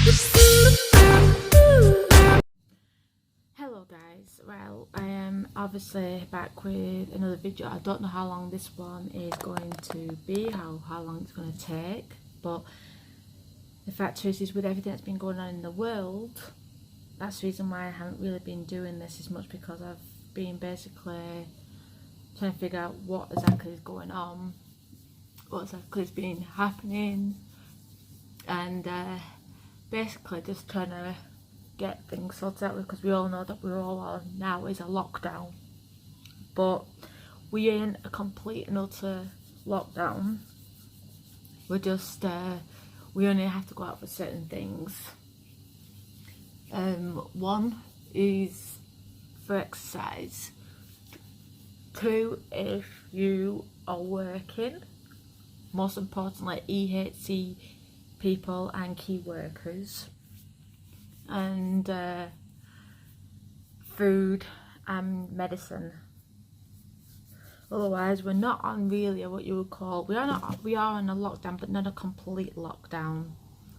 Hello guys, well I am obviously back with another video. I don't know how long this one is going to be, how long it's going to take, but the fact is with everything that's been going on in the world, that's the reason why I haven't really been doing this as much, because I've been basically trying to figure out what exactly is going on, what exactly has been happening, and basically just trying to get things sorted out, because we all know that we're all on now is a lockdown, but we ain't a complete and utter lockdown. We're just we only have to go out for certain things. One is for exercise, two if you are working, most importantly EHC people and key workers, and food and medicine. Otherwise we're not on really what you would call, we are on a lockdown, but not a complete lockdown.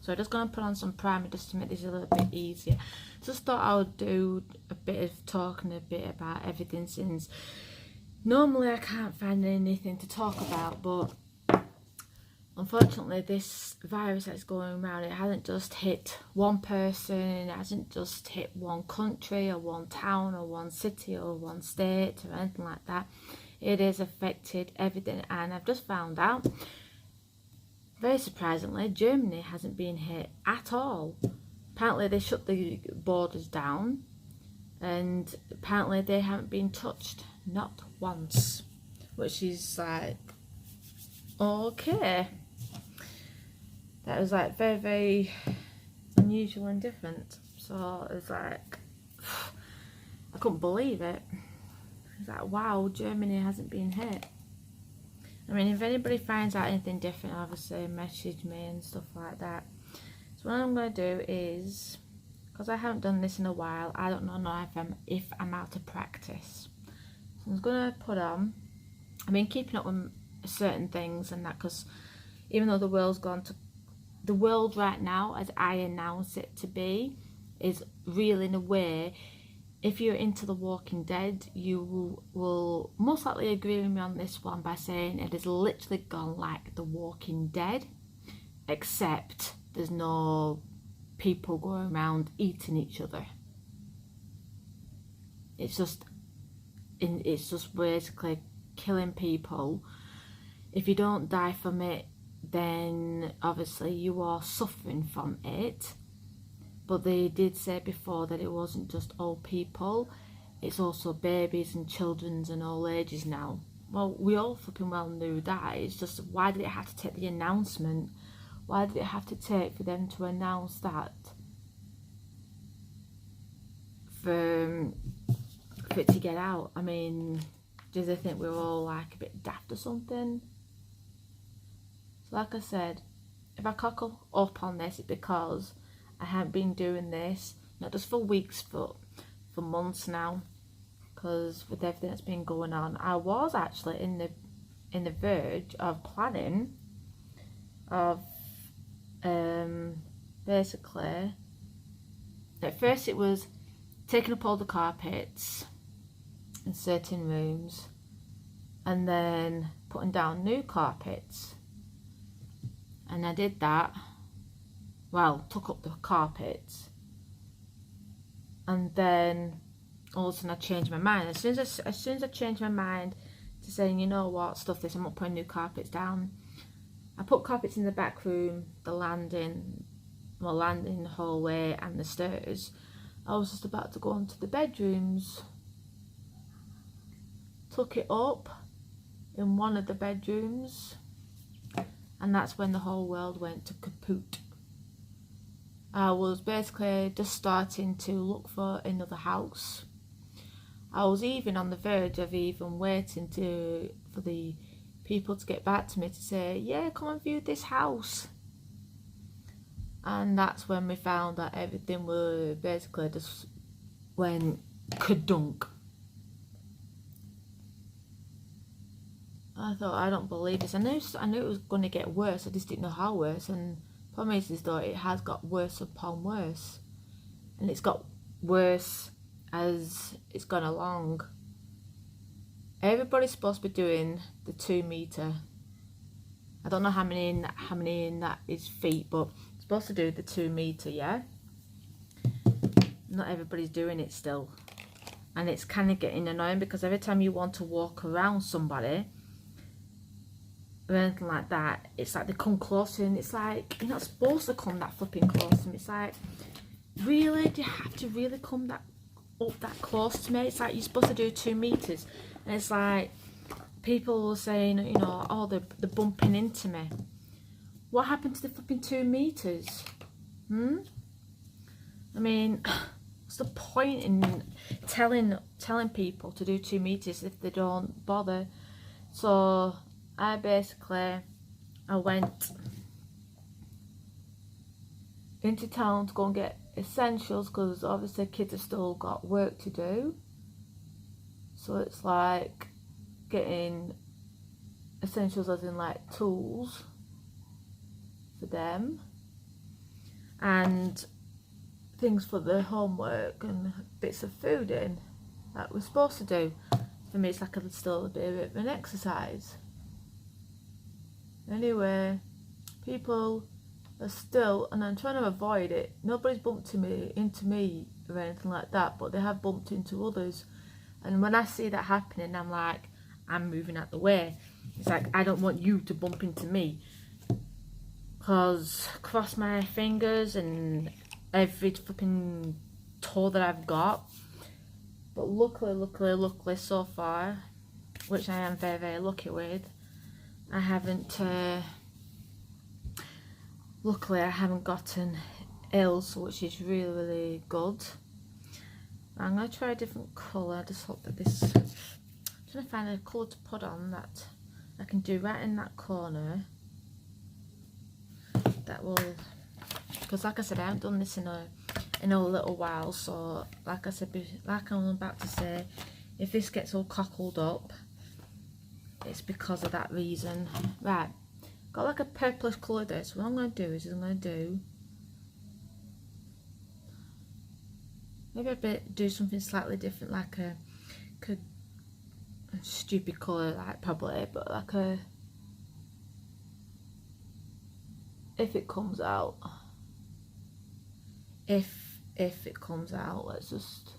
So I'm just going to put on some primer just to make this a little bit easier. Just thought I would do a bit of talking a bit about everything, since normally I can't find anything to talk about, but unfortunately this virus that's going around, it hasn't just hit one person, it hasn't just hit one country or one town or one city or one state or anything like that. It has affected everything, and I've just found out, very surprisingly, Germany hasn't been hit at all. Apparently they shut the borders down, and apparently they haven't been touched, not once, which is like, okay. That was like very, very unusual and different. So it was like, I couldn't believe it. It's like, wow, Germany hasn't been hit. I mean, if anybody finds out anything different, obviously message me and stuff like that. So what I'm going to do is, because I haven't done this in a while, I don't know if I'm out of practice. So I'm going to put on, I've been keeping up with certain things and that, because even though the world's gone to, the world right now as I announce it to be, is real in a way. If you're into The Walking Dead, you will most likely agree with me on this one by saying it has literally gone like The Walking Dead, except there's no people going around eating each other. It's just basically killing people. If you don't die from it, then obviously you are suffering from it. But they did say before that it wasn't just old people, it's also babies and children and old ages now. Well, we all flipping well knew that. It's just, why did it have to take the announcement? Why did it have to take for them to announce that? For it to get out? I mean, do they think we're all like a bit daft or something? So like I said, if I cockle up on this, it's because I haven't been doing this, not just for weeks, but for months now, because with everything that's been going on, I was actually in the verge of planning of basically, at first it was taking up all the carpets in certain rooms and then putting down new carpets, and I did that. Well, took up the carpets, and then all of a sudden I changed my mind. As soon as I changed my mind to saying, you know what, stuff this, I'm not putting new carpets down, I put carpets in the back room, the landing, the hallway and the stairs. I was just about to go into the bedrooms, took it up in one of the bedrooms, and that's when the whole world went to kaput. I was basically just starting to look for another house. I was even on the verge of even waiting for the people to get back to me to say, yeah, come and view this house. And that's when we found that everything was basically just went kadunk. I thought, I don't believe this. I knew it was going to get worse. I just didn't know how worse. And Problem is though, it has got worse upon worse, and it's got worse as it's gone along. Everybody's supposed to be doing the 2 meter. I don't know how many in that is feet, but it's supposed to do the 2 meter, yeah? Not everybody's doing it still. And it's kind of getting annoying, because every time you want to walk around somebody or anything like that, it's like they come closer, and it's like, you're not supposed to come that flipping close. And it's like, really? Do you have to really come up that close to me? It's like, you're supposed to do 2 meters. And it's like, people are saying, you know, oh, they're bumping into me. What happened to the flipping 2 meters? I mean, what's the point in telling people to do 2 meters if they don't bother? So I went into town to go and get essentials, because obviously kids have still got work to do. So it's like getting essentials, as in like tools for them, and things for the homework, and bits of food in that we're supposed to do. For me, it's like still a bit of an exercise. Anyway, people are still, and I'm trying to avoid it. Nobody's bumped into me or anything like that, but they have bumped into others. And when I see that happening, I'm like, I'm moving out the way. It's like, I don't want you to bump into me, because cross my fingers and every flipping toe that I've got. But luckily so far, which I am very, very lucky with, I haven't luckily I haven't gotten ill, so which is really, really good. I'm going to try a different colour. I just hope that this, I'm trying to find a colour to put on that I can do right in that corner. That will, because like I said, I haven't done this in a little while. So like I said, like I'm about to say, if this gets all cockled up, it's because of that reason. Right, got like a purplish colour there. So what I'm going to do is I'm going to do, maybe a do something slightly different, like a stupid colour, like probably, but like a, if it comes out, if it comes out, let's just,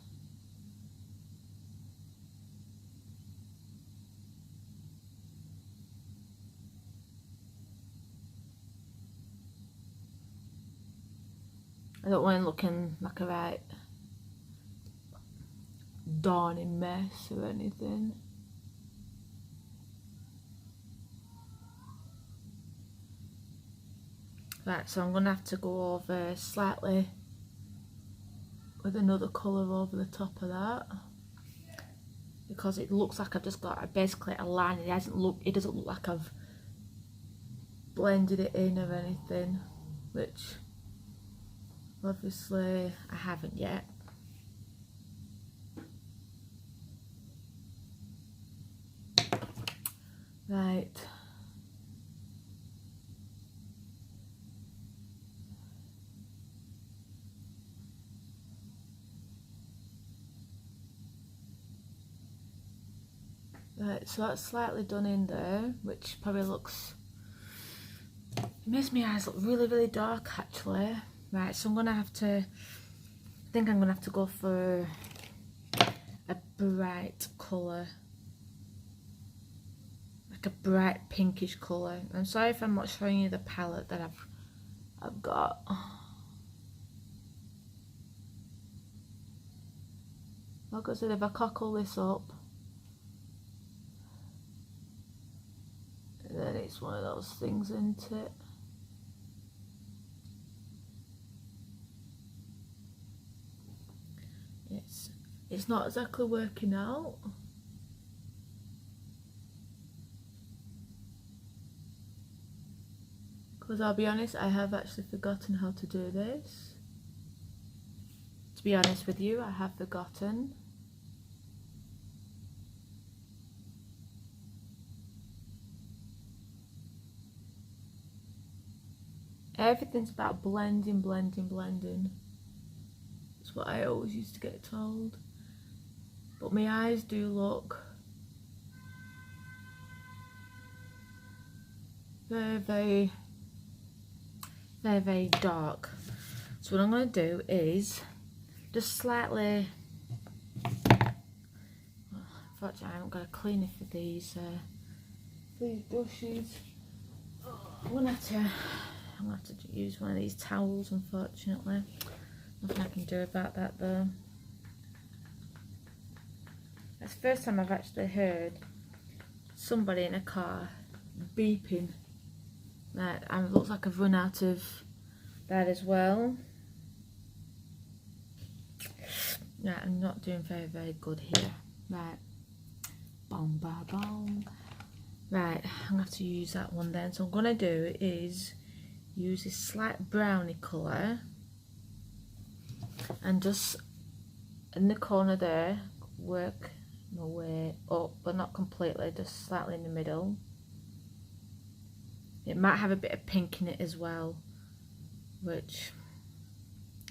I don't want it looking like a right dawning mess or anything. Right, so I'm going to have to go over slightly with another colour over the top of that, because it looks like I've just got basically a line. It doesn't look like I've blended it in or anything, which obviously I haven't yet. Right. Right, so that's slightly done in there, which probably looks, it makes my eyes look really, really dark actually. Right, so I'm gonna have to, I think I'm gonna have to go for a bright colour, like a bright pinkish colour. I'm sorry if I'm not showing you the palette that I've got. Like I said, if I cockle this up, then it's one of those things, isn't it? It's not exactly working out. Because I'll be honest, I have actually forgotten how to do this. To be honest with you, I have forgotten. Everything's about blending, blending, blending. That's what I always used to get told. But my eyes do look very, very, very, very dark. So what I'm going to do is just slightly, unfortunately I haven't got a cleaner for these brushes. I'm going to have to use one of these towels, unfortunately. Nothing I can do about that though. That's the first time I've actually heard somebody in a car beeping. That it looks like I've run out of that as well. Right, I'm not doing very, very good here. Right. Boom, ba, boom. Right, I'm going to have to use that one then. So what I'm going to do is use this slight brownie colour and just in the corner there, work my way up, but not completely, just slightly in the middle. It might have a bit of pink in it as well, which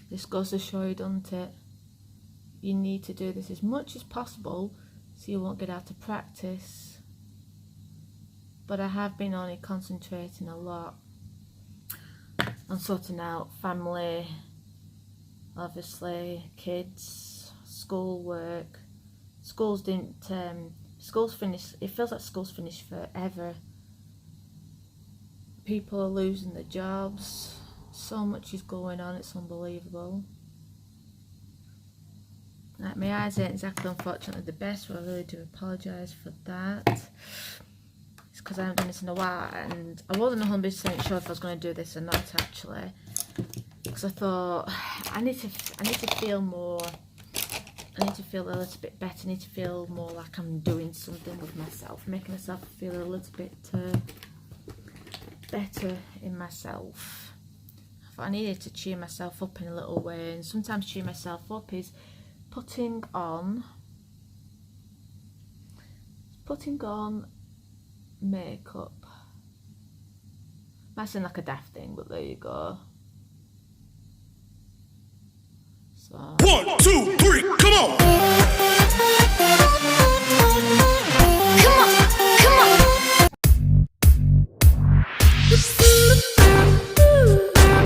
this goes to show you, doesn't it? You need to do this as much as possible so you won't get out of practice. But I have been only concentrating a lot on sorting out family, obviously, kids, school work. School's finished. It feels like school's finished forever. People are losing their jobs. So much is going on, it's unbelievable. Like, my eyes ain't exactly, unfortunately, the best, but I really do apologise for that. It's because I haven't done this in a while, and I wasn't 100% sure if I was going to do this or not, actually. Because I thought, I need to feel more, I need to feel a little bit better, I need to feel more like I'm doing something with myself, making myself feel a little bit better in myself. I thought I needed to cheer myself up in a little way, and sometimes cheer myself up is putting on makeup. Might sound like a daft thing, but there you go. So 1, 2, 3, come on!